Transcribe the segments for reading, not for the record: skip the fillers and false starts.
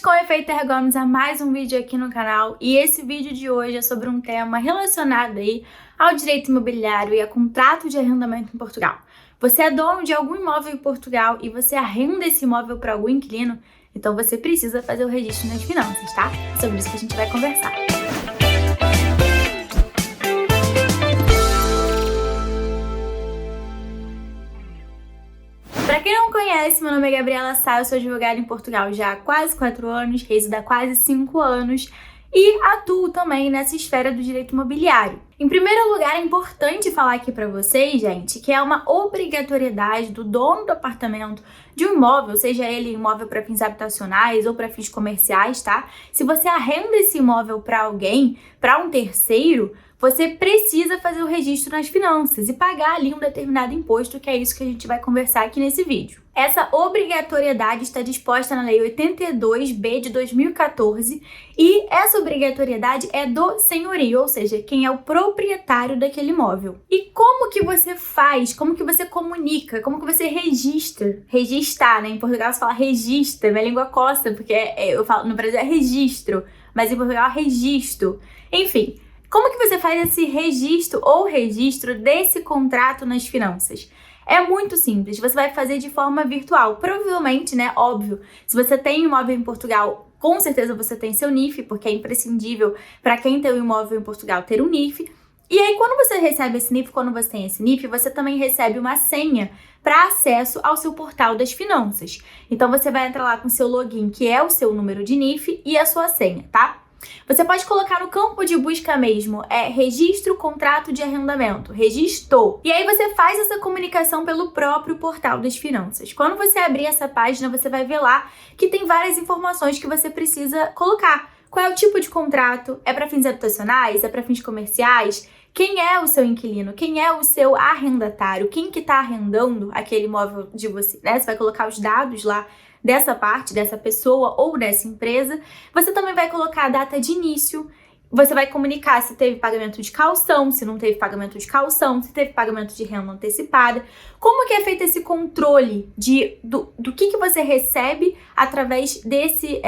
com efeito ergonomos a mais um vídeo aqui no canal, e esse vídeo de hoje é sobre um tema relacionado aí ao direito imobiliário e a contrato de arrendamento em Portugal. Você é dono de algum imóvel em Portugal e você arrenda esse imóvel para algum inquilino, então você precisa fazer o registro nas finanças, tá? É sobre isso que a gente vai conversar. Para quem não conhece, meu nome é Gabriela Sá, eu sou advogada em Portugal já há quase 4 anos, resido há quase 5 anos e atuo também nessa esfera do direito imobiliário. Em primeiro lugar, é importante falar aqui para vocês, gente, que é uma obrigatoriedade do dono do apartamento de um imóvel, seja ele imóvel para fins habitacionais ou para fins comerciais, tá? Se você arrenda esse imóvel para alguém, para um terceiro, você precisa fazer o registro nas finanças e pagar ali um determinado imposto, que é isso que a gente vai conversar aqui nesse vídeo. Essa obrigatoriedade está disposta na Lei 82/B de 2014 e essa obrigatoriedade é do senhorio, ou seja, quem é o proprietário daquele imóvel. E como que você faz, como que você comunica, como que você registra? Registrar, né? Em Portugal se fala registra, minha língua coça, porque eu falo, no Brasil é registro, mas em Portugal é registro. Enfim, como que você faz esse registro ou registro desse contrato nas finanças? É muito simples, você vai fazer de forma virtual. Provavelmente, né, óbvio, se você tem imóvel em Portugal, com certeza você tem seu NIF, porque é imprescindível para quem tem um imóvel em Portugal ter um NIF. E aí, quando você recebe esse NIF, quando você tem esse NIF, você também recebe uma senha para acesso ao seu portal das finanças. Então, você vai entrar lá com o seu login, que é o seu número de NIF, e a sua senha, tá? Você pode colocar no campo de busca mesmo, registro contrato de arrendamento, registrou. E aí você faz essa comunicação pelo próprio portal das finanças. Quando você abrir essa página, você vai ver lá que tem várias informações que você precisa colocar. Qual é o tipo de contrato? É para fins habitacionais? É para fins comerciais? Quem é o seu inquilino? Quem é o seu arrendatário? Quem que está arrendando aquele imóvel de você? Né? Você vai colocar os dados lá dessa parte, dessa pessoa ou dessa empresa. Você também vai colocar a data de início. Você vai comunicar se teve pagamento de caução, se não teve pagamento de caução, se teve pagamento de renda antecipada. Como que é feito esse controle do que você recebe através desse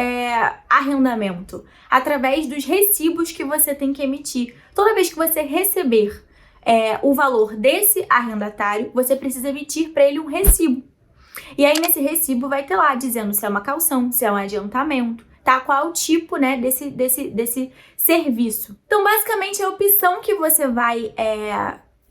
arrendamento? Através dos recibos que você tem que emitir. Toda vez que você receber o valor desse arrendatário, você precisa emitir para ele um recibo. E aí, nesse recibo vai ter lá dizendo se é uma caução, se é um adiantamento, tá? Qual é o tipo, né, desse serviço. Então, basicamente, a opção que você vai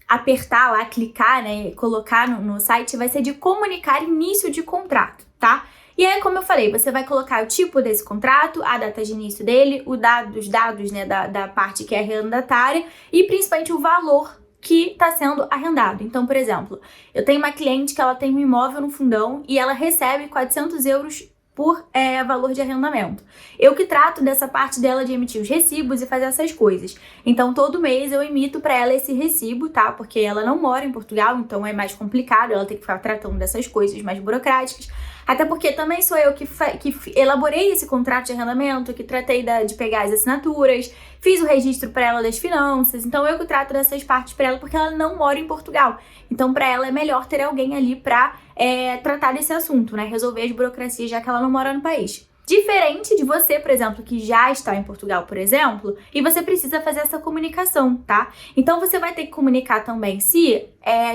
apertar lá, clicar, né, colocar no site vai ser de comunicar início de contrato, tá? E aí, como eu falei, você vai colocar o tipo desse contrato, a data de início dele, os dados, né, da parte que é arrendatária e principalmente o valor que está sendo arrendado. Então, por exemplo, eu tenho uma cliente que ela tem um imóvel no fundão e ela recebe 400 euros por valor de arrendamento. Eu que trato dessa parte dela de emitir os recibos e fazer essas coisas. Então, todo mês eu emito para ela esse recibo, tá? Porque ela não mora em Portugal, então é mais complicado, ela tem que ficar tratando dessas coisas mais burocráticas. Até porque também sou eu que elaborei esse contrato de arrendamento, que tratei de pegar as assinaturas, fiz o registro para ela das finanças, então eu que trato dessas partes para ela, porque ela não mora em Portugal. Então, para ela é melhor ter alguém ali para tratar desse assunto, né? Resolver as burocracias, já que ela não mora no país. Diferente de você, por exemplo, que já está em Portugal, por exemplo, e você precisa fazer essa comunicação, tá? Então, você vai ter que comunicar também se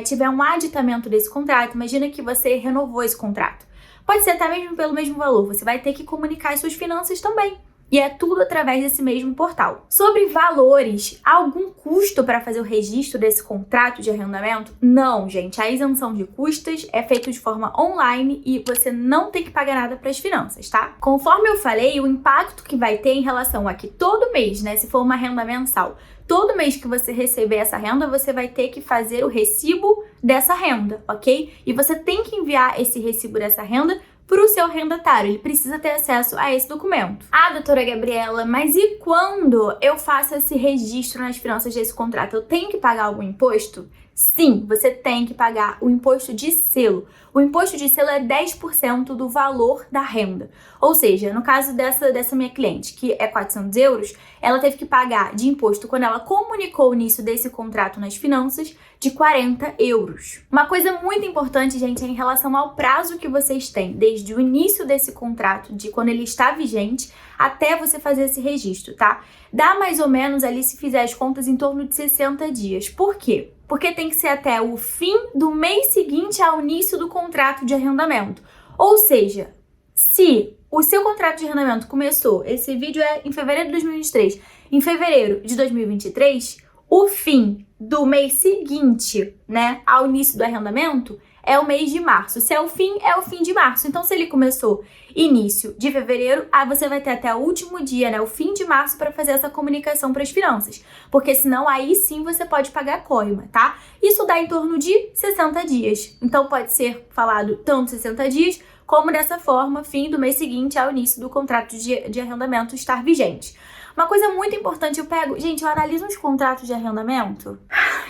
tiver um aditamento desse contrato. Imagina que você renovou esse contrato. Pode ser até mesmo pelo mesmo valor, você vai ter que comunicar as suas finanças também. E é tudo através desse mesmo portal. Sobre valores, há algum custo para fazer o registro desse contrato de arrendamento? Não, gente. A isenção de custas é feita de forma online e você não tem que pagar nada para as finanças, tá? Conforme eu falei, o impacto que vai ter em relação a que todo mês, né, se for uma renda mensal, todo mês que você receber essa renda, você vai ter que fazer o recibo dessa renda, ok? E você tem que enviar esse recibo dessa renda para o seu arrendatário, ele precisa ter acesso a esse documento. Ah, doutora Gabriela, mas e quando eu faço esse registro nas finanças desse contrato? Eu tenho que pagar algum imposto? Sim, você tem que pagar o imposto de selo. O imposto de selo é 10% do valor da renda. Ou seja, no caso dessa minha cliente, que é 400 euros, ela teve que pagar de imposto, quando ela comunicou o início desse contrato nas finanças, de 40 euros. Uma coisa muito importante, gente, é em relação ao prazo que vocês têm, desde o início desse contrato, de quando ele está vigente, até você fazer esse registro, tá? Dá mais ou menos ali, se fizer as contas, em torno de 60 dias. Por quê? Porque tem que ser até o fim do mês seguinte ao início do contrato de arrendamento. Ou seja, se o seu contrato de arrendamento começou, esse vídeo é em fevereiro de 2023, em fevereiro de 2023, o fim do mês seguinte, né, ao início do arrendamento, é o mês de março. Se é o fim de março. Então, se ele começou início de fevereiro, aí você vai ter até o último dia, né, o fim de março, para fazer essa comunicação para as finanças. Porque senão, aí sim, você pode pagar a coima, tá? Isso dá em torno de 60 dias. Então, pode ser falado tanto 60 dias, como dessa forma, fim do mês seguinte ao início do contrato de arrendamento estar vigente. Uma coisa muito importante, eu analiso uns contratos de arrendamento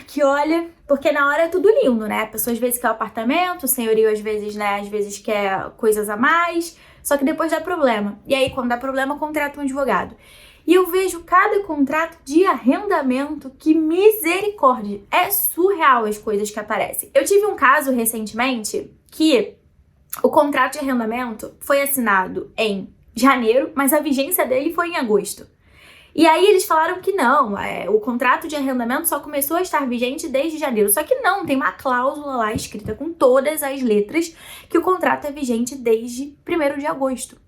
que olha, porque na hora é tudo lindo, né? A pessoa às vezes quer o apartamento, o senhorio às vezes quer coisas a mais, só que depois dá problema. E aí, quando dá problema, contrata um advogado. E eu vejo cada contrato de arrendamento, que misericórdia! É surreal as coisas que aparecem. Eu tive um caso recentemente que o contrato de arrendamento foi assinado em janeiro, mas a vigência dele foi em agosto. E aí eles falaram que não, o contrato de arrendamento só começou a estar vigente desde janeiro. Só que não, tem uma cláusula lá escrita com todas as letras que o contrato é vigente desde 1º de agosto.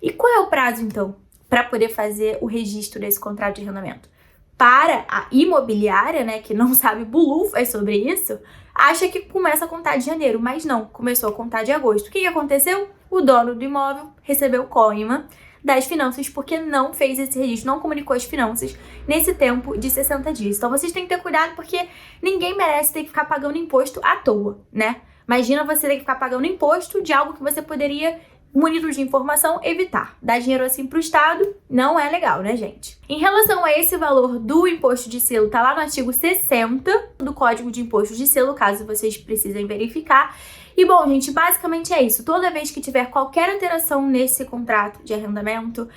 E qual é o prazo, então, para poder fazer o registro desse contrato de arrendamento? Para a imobiliária, né, que não sabe bulufas sobre isso, acha que começa a contar de janeiro, mas não, começou a contar de agosto. O que aconteceu? O dono do imóvel recebeu coima das finanças porque não fez esse registro, não comunicou as finanças nesse tempo de 60 dias. Então vocês têm que ter cuidado, porque ninguém merece ter que ficar pagando imposto à toa, né? Imagina você ter que ficar pagando imposto de algo que você poderia, munido de informação, evitar. Dar dinheiro assim pro Estado não é legal, né, gente? Em relação a esse valor do imposto de selo, tá lá no artigo 60 do Código de Imposto de Selo, caso vocês precisem verificar. E bom, gente, basicamente é isso. Toda vez que tiver qualquer alteração nesse contrato de arrendamento,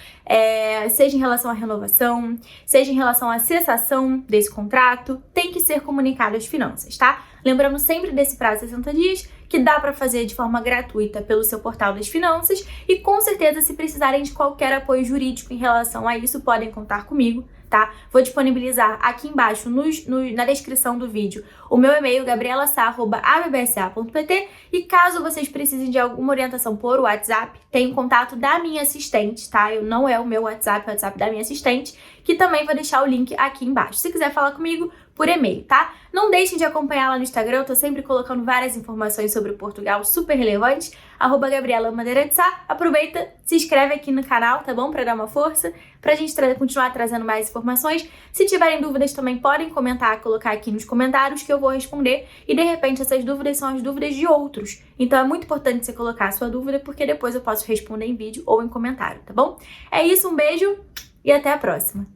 seja em relação à renovação, seja em relação à cessação desse contrato, tem que ser comunicado às finanças, tá? Lembrando sempre desse prazo de 60 dias, que dá para fazer de forma gratuita pelo seu portal das finanças, e com certeza, se precisarem de qualquer apoio jurídico em relação a isso, podem contar comigo, tá? Vou disponibilizar aqui embaixo na descrição do vídeo o meu e-mail, gabriela.sa@abbsa.pt, e caso vocês precisem de alguma orientação por WhatsApp, tem o contato da minha assistente, tá? Não é o meu WhatsApp, é o WhatsApp da minha assistente, que também vou deixar o link aqui embaixo. Se quiser falar comigo, por e-mail, tá? Não deixem de acompanhar lá no Instagram, eu tô sempre colocando várias informações sobre Portugal super relevantes, @GabrielaMadeira de Sá. Aproveita, se inscreve aqui no canal, tá bom? Pra dar uma força, pra gente continuar trazendo mais informações. Se tiverem dúvidas também podem comentar, colocar aqui nos comentários que eu vou responder, e de repente essas dúvidas são as dúvidas de outros. Então é muito importante você colocar a sua dúvida, porque depois eu posso responder em vídeo ou em comentário, tá bom? É isso, um beijo e até a próxima!